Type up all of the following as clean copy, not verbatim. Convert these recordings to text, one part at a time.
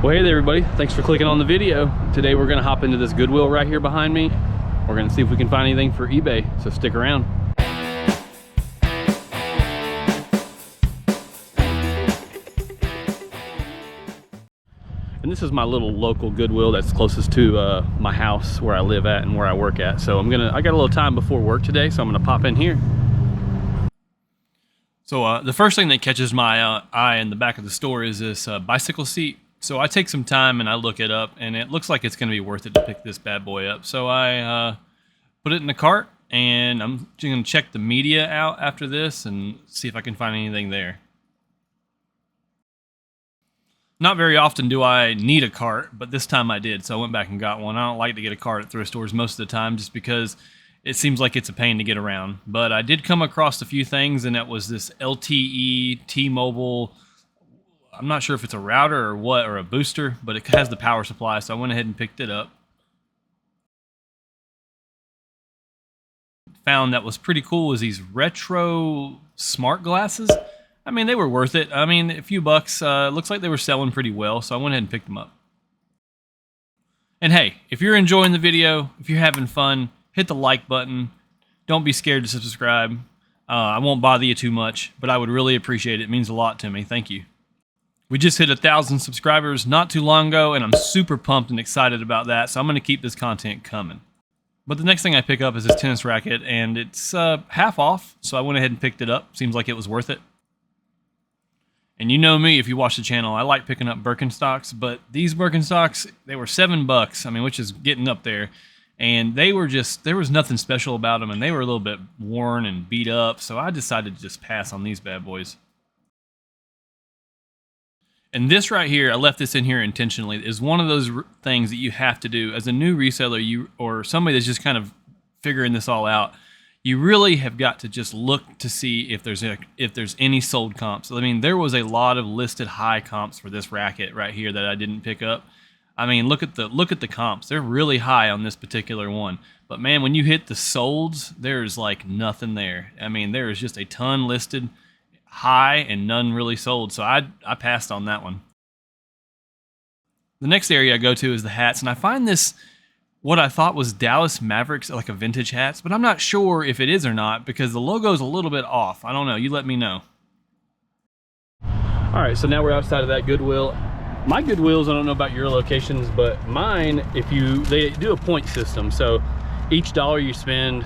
Well, hey there everybody, thanks for clicking on the video. Today we're gonna hop into this Goodwill right here behind me. We're gonna see if we can find anything for eBay, so stick around. And this is my little local Goodwill that's closest to my house where I live at and where I work at. So I got a little time before work today, so I'm gonna pop in here. So the first thing that catches my eye in the back of the store is this bicycle seat. So I take some time and I look it up, and it looks like it's going to be worth it to pick this bad boy up. So I put it in the cart, and I'm going to check the media out after this and see if I can find anything there. Not very often do I need a cart, but this time I did, so I went back and got one. I don't like to get a cart at thrift stores most of the time just because it seems like it's a pain to get around. But I did come across a few things, and that was this LTE T-Mobile. I'm not sure if it's a router or what, or a booster, but it has the power supply, so I went ahead and picked it up. Found that was pretty cool was these retro smart glasses. I mean, they were worth it. I mean, a few bucks. Looks like they were selling pretty well, so I went ahead and picked them up. And hey, if you're enjoying the video, if you're having fun, hit the like button. Don't be scared to subscribe. I won't bother you too much, but I would really appreciate it. It means a lot to me. Thank you. We just hit 1,000 subscribers not too long ago, and I'm super pumped and excited about that, so I'm going to keep this content coming. But the next thing I pick up is this tennis racket, and it's half off, so I went ahead and picked it up. Seems like it was worth it. And you know me, if you watch the channel, I like picking up Birkenstocks, but these Birkenstocks, they were $7, I mean, which is getting up there. And they were just, there was nothing special about them, and they were a little bit worn and beat up, so I decided to just pass on these bad boys. And this right here, I left this in here intentionally, is one of those things that you have to do as a new reseller, or somebody that's just kind of figuring this all out. You really have got to just look to see if there's any sold comps. I mean, there was a lot of listed high comps for this racket right here that I didn't pick up. I mean, look at the comps. They're really high on this particular one. But man, when you hit the solds, there's like nothing there. I mean, there is just a ton listed high and none really sold, so I passed on that one. The next area I go to is the hats, and I find this, what I thought was Dallas Mavericks, like a vintage hats, but I'm not sure if it is or not because the logo's a little bit off. I don't know, you let me know. All right, so now we're outside of that Goodwill. My Goodwills, I don't know about your locations, but mine, they do a point system, so each dollar you spend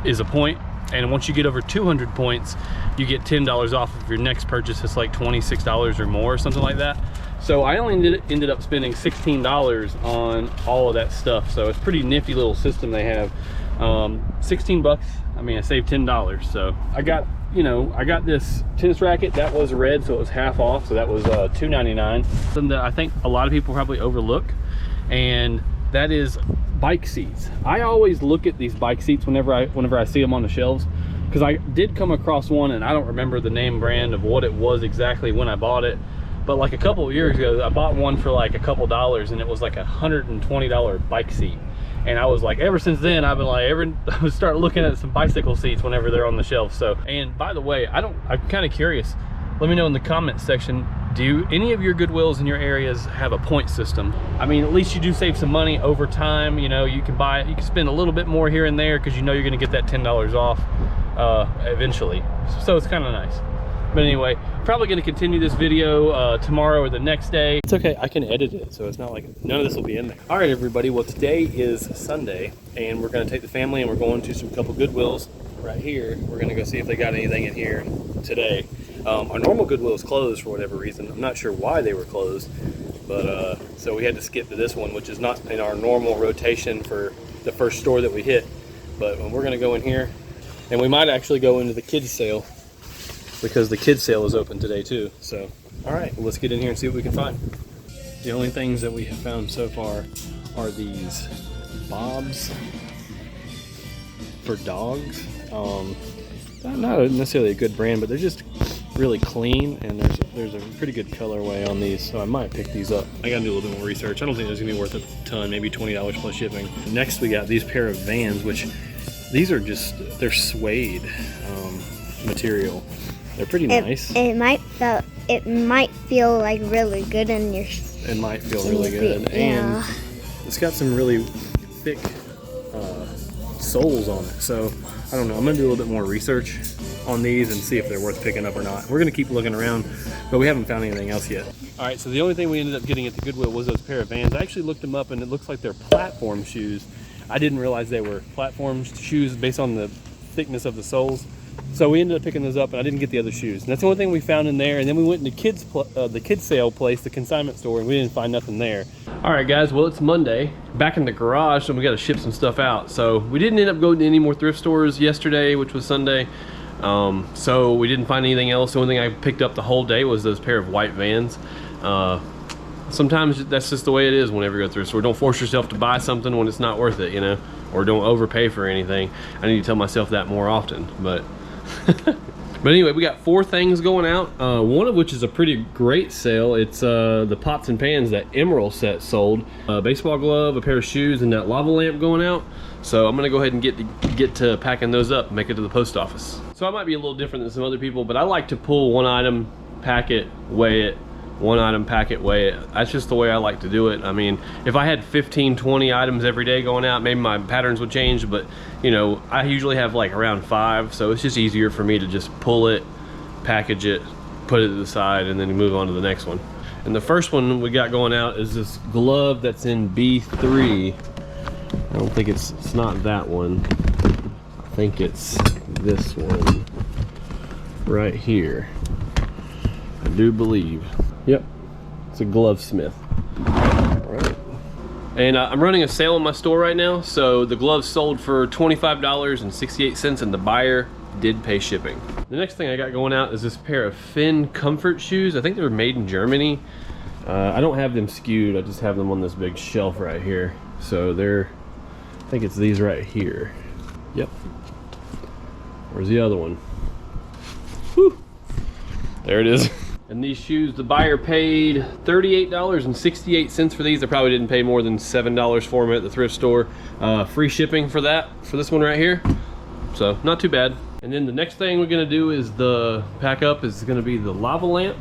is a point. And once you get over 200 points, you get $10 off of your next purchase. It's like $26 or more, or something like that. So I only ended up spending $16 on all of that stuff. So it's a pretty nifty little system they have. 16 bucks. I mean, I saved $10. So I got this tennis racket that was red, so it was half off. So that was $2.99. Something that I think a lot of people probably overlook, and that is bike seats. I always look at these bike seats whenever I see them on the shelves, because I did come across one, and I don't remember the name brand of what it was exactly when I bought it, but like a couple of years ago I bought one for like a couple dollars, and it was like $120 bike seat. And I was like, ever since then I've been like, I would start looking at some bicycle seats whenever they're on the shelf. So, and by the way, I'm kind of curious, let me know in the comments section, do any of your Goodwills in your areas have a point system? I mean, at least you do save some money over time. You know, you can spend a little bit more here and there because you know you're gonna get that $10 off eventually. So it's kind of nice. But anyway, probably gonna continue this video tomorrow or the next day. It's okay, I can edit it, so it's not like none of this will be in there. All right, everybody, well, today is Sunday, and we're gonna take the family and we're going to some couple Goodwills right here. We're gonna go see if they got anything in here today. Our normal Goodwill is closed for whatever reason. I'm not sure why they were closed, but so we had to skip to this one, which is not in our normal rotation for the first store that we hit. But we're gonna go in here, and we might actually go into the kids sale because the kids sale is open today too. So, all right, well, let's get in here and see what we can find. The only things that we have found so far are these bobs for dogs. Not necessarily a good brand, but they're just really clean, and there's a pretty good colorway on these, so I might pick these up. I gotta do a little bit more research. I don't think it's gonna be worth a ton, maybe $20 plus shipping. Next we got these pair of Vans, which these are they're suede material. They're pretty nice. It might feel like really good in your It might feel really good. And it's got some really thick soles on it. So I don't know, I'm gonna do a little bit more research on these and see if they're worth picking up or not. We're gonna keep looking around, but we haven't found anything else yet. All right, so the only thing we ended up getting at the Goodwill was those pair of Vans. I actually looked them up and it looks like they're platform shoes. I didn't realize they were platform shoes based on the thickness of the soles. So we ended up picking those up, and I didn't get the other shoes. And that's the only thing we found in there. And then we went into the kids sale place, the consignment store, and we didn't find nothing there. All right, guys, well, it's Monday. Back in the garage, and we got to ship some stuff out. So we didn't end up going to any more thrift stores yesterday, which was Sunday. So we didn't find anything else. The only thing I picked up the whole day was those pair of white Vans. Sometimes that's just the way it is whenever you go to a thrift store. Don't force yourself to buy something when it's not worth it, you know, or don't overpay for anything. I need to tell myself that more often, but but anyway, we got 4 things going out, one of which is a pretty great sale. It's the pots and pans that Emerald set sold. A baseball glove, a pair of shoes, and that lava lamp going out. So I'm gonna go ahead and get to packing those up and make it to the post office. So I might be a little different than some other people, but I like to pull one item, pack it, weigh it, one item, pack it, weigh it. That's just the way I like to do it. I mean, if I had 15, 20 items every day going out, maybe my patterns would change, but you know, I usually have like around 5, so it's just easier for me to just pull it, package it, put it to the side, and then move on to the next one. And the first one we got going out is this glove that's in B3. I don't think it's not that one. I think it's this one right here. I do believe. Yep, it's a Glovesmith. All right. And I'm running a sale in my store right now, so the gloves sold for $25.68, and the buyer did pay shipping. The next thing I got going out is this pair of Finn Comfort shoes. I think they were made in Germany. I don't have them skewed, I just have them on this big shelf right here. So they're, I think it's these right here. Yep. Where's the other one? Whew. There it is. And these shoes, the buyer paid $38.68 for these. I probably didn't pay more than $7 for them at the thrift store. Free shipping for that, for this one right here. So not too bad. And then the next thing we're gonna do is the pack up is gonna be the lava lamp.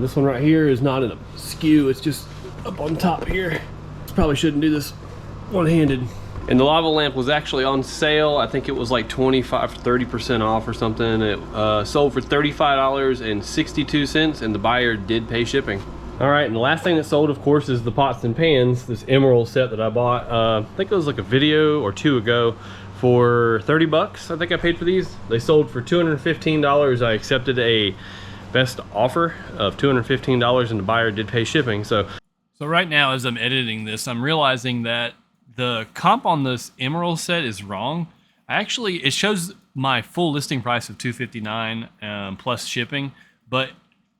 This one right here is not in a skew, it's just up on top here. Probably shouldn't do this one-handed. And the lava lamp was actually on sale. I think it was like 25 or 30% off or something. It sold for $35.62, and the buyer did pay shipping. All right, and the last thing that sold, of course, is the pots and pans, this Emerald set that I bought. I think it was like a video or 2 ago for 30 bucks. I think I paid for these. They sold for $215. I accepted a best offer of $215, and the buyer did pay shipping. So right now, as I'm editing this, I'm realizing that the comp on this Emerald set is wrong. It shows my full listing price of $259 plus shipping, but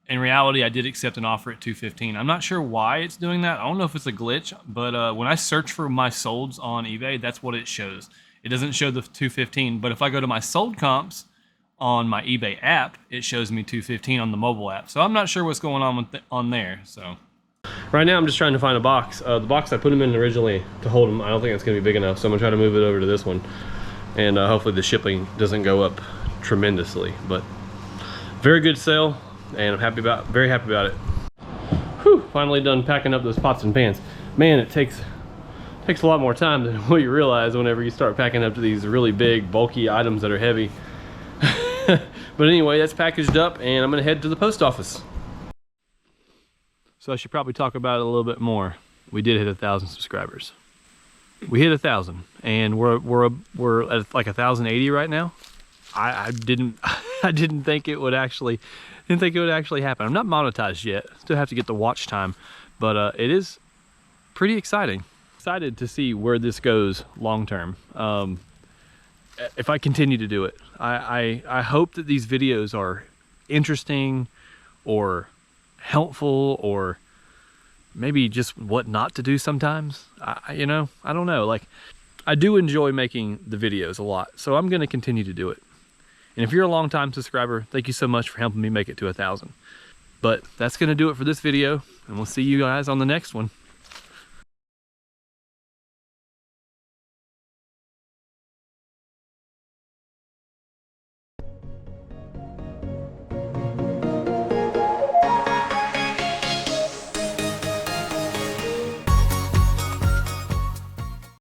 in reality, I did accept an offer at $215. I'm not sure why it's doing that. I don't know if it's a glitch, but when I search for my solds on eBay, that's what it shows. It doesn't show the $215, but if I go to my sold comps on my eBay app, it shows me $215 on the mobile app. So I'm not sure what's going on on there. So right now I'm just trying to find a box. The box I put them in originally to hold them, I don't think it's gonna be big enough, so I'm gonna try to move it over to this one, and hopefully the shipping doesn't go up tremendously. But very good sale, and I'm very happy about it. Whew, finally done packing up those pots and pans. Man, it takes a lot more time than what you realize whenever you start packing up to these really big, bulky items that are heavy. But anyway, that's packaged up, and I'm gonna head to the post office. So I should probably talk about it a little bit more. We did hit 1,000 subscribers. We hit 1,000, and we're at like 1,080 right now. I didn't think it would actually happen. I'm not monetized yet. Still have to get the watch time, but it is pretty exciting. Excited to see where this goes long term. If I continue to do it, I hope that these videos are interesting or helpful, or maybe just what not to do sometimes. You know, I don't know. Like, I do enjoy making the videos a lot, so I'm going to continue to do it. And if you're a long-time subscriber, thank you so much for helping me make it to 1,000. But that's going to do it for this video, and we'll see you guys on the next one.